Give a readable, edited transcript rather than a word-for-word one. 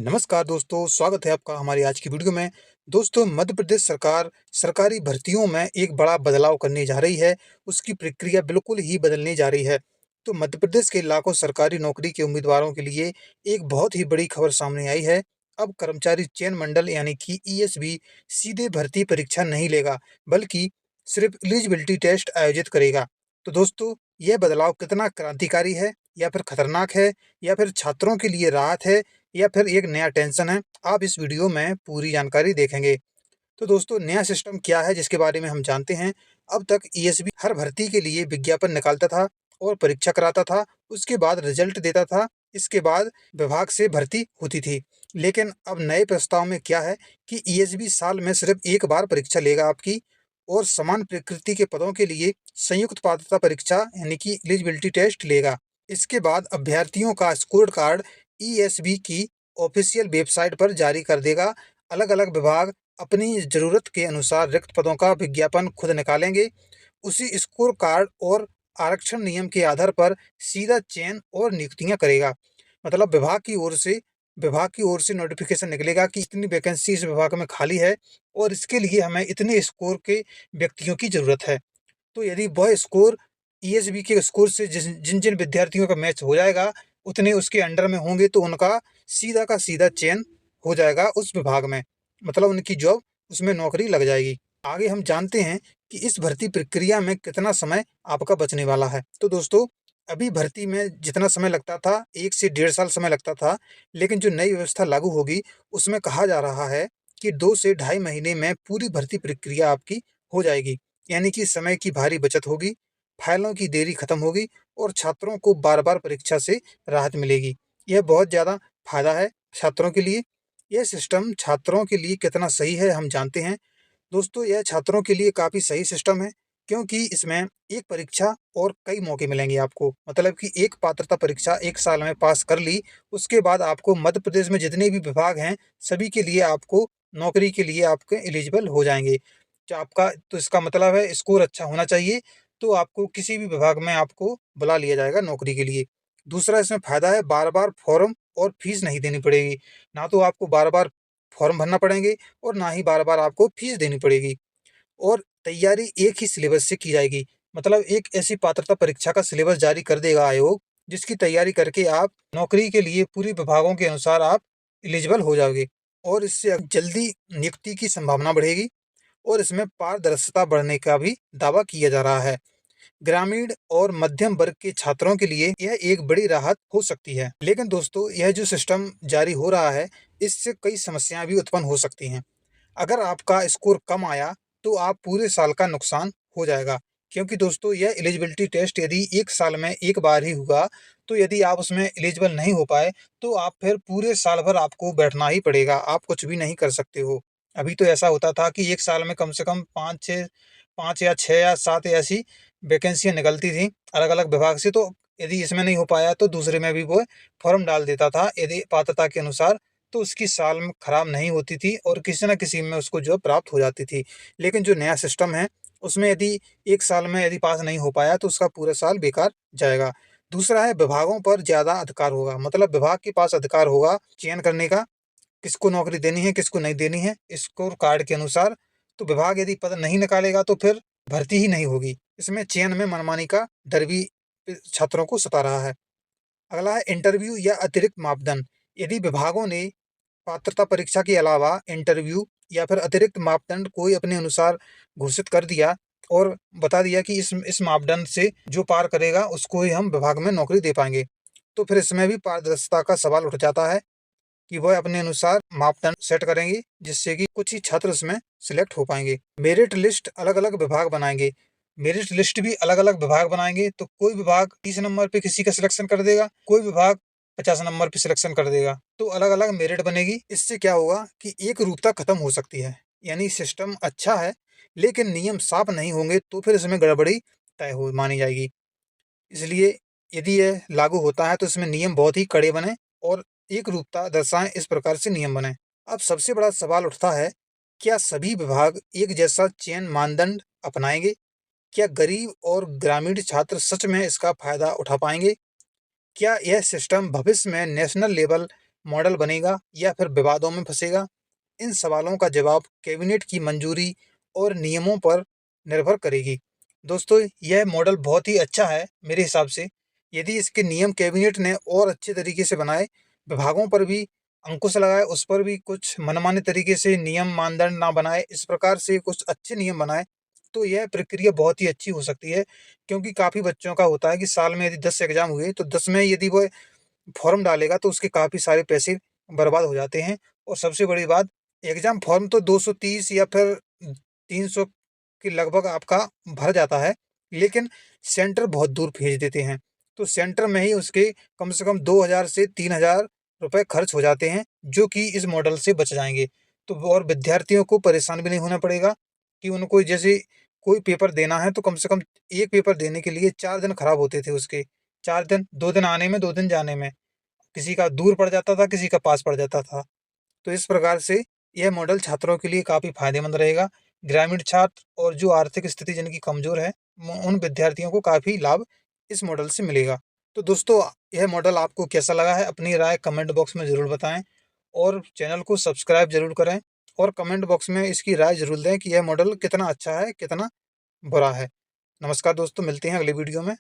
नमस्कार दोस्तों, स्वागत है आपका हमारी आज की वीडियो में। दोस्तों, मध्य प्रदेश सरकार सरकारी भर्तियों में एक बड़ा बदलाव करने जा रही है। उसकी प्रक्रिया बिल्कुल ही बदलने जा रही है। तो मध्य प्रदेश के लाखों सरकारी नौकरी के उम्मीदवारों के लिए एक बहुत ही बड़ी खबर सामने आई है। अब कर्मचारी चयन मंडल यानी कि ईएसबी सीधे भर्ती परीक्षा नहीं लेगा, बल्कि सिर्फ एलिजिबिलिटी टेस्ट आयोजित करेगा। तो दोस्तों, यह बदलाव कितना क्रांतिकारी है, या फिर खतरनाक है, या फिर छात्रों के लिए राहत है, या फिर एक नया टेंशन है, आप इस वीडियो में पूरी जानकारी देखेंगे। तो दोस्तों, नया सिस्टम क्या है जिसके बारे में हम जानते हैं। अब तक ईएसबी हर भर्ती के लिए विज्ञापन निकालता था और परीक्षा कराता था, उसके बाद रिजल्ट देता था, इसके बाद विभाग से भर्ती होती थी। लेकिन अब नए प्रस्ताव में क्या है कि ईएसबी साल में सिर्फ एक बार परीक्षा लेगा आपकी, और समान प्रकृति के पदों के लिए संयुक्त पात्रता परीक्षा यानी कि एलिजिबिलिटी टेस्ट लेगा। इसके बाद अभ्यर्थियों का स्कोर कार्ड ईएसबी की ऑफिशियल वेबसाइट पर जारी कर देगा। अलग-अलग विभाग अपनी ज़रूरत के अनुसार रिक्त पदों का विज्ञापन खुद निकालेंगे। उसी स्कोर कार्ड और आरक्षण नियम के आधार पर सीधा चयन और नियुक्तियां करेगा। मतलब विभाग की ओर से नोटिफिकेशन निकलेगा कि इतनी वैकेंसी इस विभाग में खाली है और इसके लिए हमें इतने स्कोर के व्यक्तियों की ज़रूरत है। तो यदि वह स्कोर ईएसबी के स्कोर से जिन जिन विद्यार्थियों का मैच हो जाएगा, उतने उसके अंडर में होंगे, तो उनका सीधा का सीधा चयन हो जाएगा उस विभाग में। मतलब उनकी जॉब, उसमें नौकरी लग जाएगी। आगे हम जानते हैं कि इस भर्ती प्रक्रिया में कितना समय आपका बचने वाला है। तो दोस्तों, अभी भर्ती में जितना समय लगता था, 1 से डेढ़ साल समय लगता था, लेकिन जो नई व्यवस्था लागू होगी, उसमें कहा जा रहा है कि 2 से ढाई महीने में पूरी भर्ती प्रक्रिया आपकी हो जाएगी। यानी कि समय की भारी बचत होगी, फाइलों की देरी खत्म होगी और छात्रों को बार-बार परीक्षा से राहत मिलेगी। यह बहुत ज़्यादा फायदा है छात्रों के लिए। यह सिस्टम छात्रों के लिए कितना सही है, हम जानते हैं। दोस्तों, यह छात्रों के लिए काफ़ी सही सिस्टम है, क्योंकि इसमें एक परीक्षा और कई मौके मिलेंगे आपको। मतलब कि एक पात्रता परीक्षा 1 साल में पास कर ली, उसके बाद आपको मध्य प्रदेश में जितने भी विभाग हैं, सभी के लिए आपको नौकरी के लिए आपके एलिजिबल हो जाएँगे। जो आपका, तो इसका मतलब है स्कोर अच्छा होना चाहिए, तो आपको किसी भी विभाग में आपको बुला लिया जाएगा नौकरी के लिए। दूसरा इसमें फ़ायदा है, बार-बार फॉर्म और फीस नहीं देनी पड़ेगी। ना तो आपको बार-बार फॉर्म भरना पड़ेंगे और ना ही बार-बार आपको फीस देनी पड़ेगी। और तैयारी एक ही सिलेबस से की जाएगी। मतलब एक ऐसी पात्रता परीक्षा का सिलेबस जारी कर देगा आयोग, जिसकी तैयारी करके आप नौकरी के लिए पूरे विभागों के अनुसार आप एलिजिबल हो जाओगे, और इससे जल्दी नियुक्ति की संभावना बढ़ेगी और इसमें पारदर्शिता बढ़ने का भी दावा किया जा रहा है। ग्रामीण और मध्यम वर्ग के छात्रों के लिए यह एक बड़ी राहत हो सकती है। लेकिन दोस्तों, यह जो सिस्टम जारी हो रहा है, इससे कई समस्याएं भी उत्पन्न हो सकती हैं। अगर आपका स्कोर कम आया, तो आप पूरे साल का नुकसान हो जाएगा। क्योंकि दोस्तों, यह एलिजिबिलिटी टेस्ट यदि 1 साल में 1 बार ही हुआ, तो यदि आप उसमें एलिजिबल नहीं हो पाए, तो आप फिर पूरे साल भर आपको बैठना ही पड़ेगा, आप कुछ भी नहीं कर सकते हो। अभी तो ऐसा होता था कि 1 साल में कम से कम 5 या 6 या 7 ऐसी वैकेंसियाँ निकलती थीं अलग-अलग विभाग से, तो यदि इसमें नहीं हो पाया, तो दूसरे में भी वो फ़ॉर्म डाल देता था यदि पात्रता के अनुसार, तो उसकी साल में खराब नहीं होती थी और किसी न किसी में उसको जॉब प्राप्त हो जाती थी। लेकिन जो नया सिस्टम है, उसमें यदि 1 साल में यदि पास नहीं हो पाया, तो उसका पूरा साल बेकार जाएगा। दूसरा है, विभागों पर ज़्यादा अधिकार होगा। मतलब विभाग के पास अधिकार होगा चयन करने का, किसको नौकरी देनी है, किसको नहीं देनी है, स्कोर कार्ड के अनुसार। तो विभाग यदि पद नहीं निकालेगा, तो फिर भर्ती ही नहीं होगी। इसमें चयन में मनमानी का डर भी छात्रों को सता रहा है। अगला है इंटरव्यू या अतिरिक्त मापदंड। यदि विभागों ने पात्रता परीक्षा के अलावा इंटरव्यू या फिर अतिरिक्त मापदंड कोई अपने अनुसार घोषित कर दिया और बता दिया कि इस मापदंड से जो पार करेगा, उसको ही हम विभाग में नौकरी दे पाएंगे, तो फिर इसमें भी पारदर्शिता का सवाल उठ जाता है कि वह अपने अनुसार मापदंड सेट करेंगे, जिससे कि कुछ ही छात्र इसमें सिलेक्ट हो पाएंगे। मेरिट लिस्ट अलग-अलग विभाग बनाएंगे। मेरिट लिस्ट भी अलग-अलग विभाग बनाएंगे, तो कोई विभाग 30 नंबर पे किसी का सिलेक्शन कर देगा, कोई विभाग 50 नंबर पे सिलेक्शन कर देगा, तो अलग-अलग मेरिट बनेगी। इससे क्या होगा कि एक रूपता खत्म हो सकती है। यानी सिस्टम अच्छा है, लेकिन नियम साफ नहीं होंगे, तो फिर इसमें गड़बड़ी तय हो मानी जाएगी। इसलिए यदि यह लागू होता है, तो इसमें नियम बहुत ही कड़े बने और एक रूपता दर्शाएं, इस प्रकार से नियम बने। अब सबसे बड़ा सवाल उठता है, क्या सभी विभाग एक जैसा चयन मानदंड अपनाएंगे? क्या गरीब और ग्रामीण छात्र सच में इसका फायदा उठा पाएंगे? क्या यह सिस्टम भविष्य में नेशनल लेवल मॉडल बनेगा या फिर विवादों में फंसेगा? इन सवालों का जवाब कैबिनेट की मंजूरी और नियमों पर निर्भर करेगी। दोस्तों, यह मॉडल बहुत ही अच्छा है मेरे हिसाब से। यदि इसके नियम कैबिनेट ने और अच्छे तरीके से बनाए, विभागों पर भी अंकुश लगाए, उस पर भी कुछ मनमाने तरीके से नियम मानदंड ना बनाए, इस प्रकार से कुछ अच्छे नियम बनाए, तो यह प्रक्रिया बहुत ही अच्छी हो सकती है। क्योंकि काफ़ी बच्चों का होता है कि साल में यदि 10 एग्ज़ाम हुए, तो 10 में यदि वो फॉर्म डालेगा तो उसके काफ़ी सारे पैसे बर्बाद हो जाते हैं। और सबसे बड़ी बात, एग्ज़ाम फॉर्म तो 230 या फिर 300 के लगभग आपका भर जाता है, लेकिन सेंटर बहुत दूर भेज देते हैं। तो सेंटर में ही उसके कम से कम 2000 से 3000 रुपए खर्च हो जाते हैं, जो कि इस मॉडल से बच जाएँगे। तो और विद्यार्थियों को परेशान भी नहीं होना पड़ेगा कि उनको जैसे कोई पेपर देना है तो कम से कम 1 पेपर देने के लिए 4 दिन खराब होते थे उसके। 4 दिन, 2 दिन आने में, 2 दिन जाने में। किसी का दूर पड़ जाता था, किसी का पास पड़ जाता था। तो इस प्रकार से यह मॉडल छात्रों के लिए काफ़ी फ़ायदेमंद रहेगा। ग्रामीण छात्र और जो आर्थिक स्थिति जिनकी कमज़ोर है, उन विद्यार्थियों को काफ़ी लाभ इस मॉडल से मिलेगा। तो दोस्तों, यह मॉडल आपको कैसा लगा है? अपनी राय कमेंट बॉक्स में ज़रूर बताएँ और चैनल को सब्सक्राइब ज़रूर करें और कमेंट बॉक्स में इसकी राय ज़रूर दें कि यह मॉडल कितना अच्छा है, कितना बुरा है। नमस्कार दोस्तों, मिलते हैं अगले वीडियो में।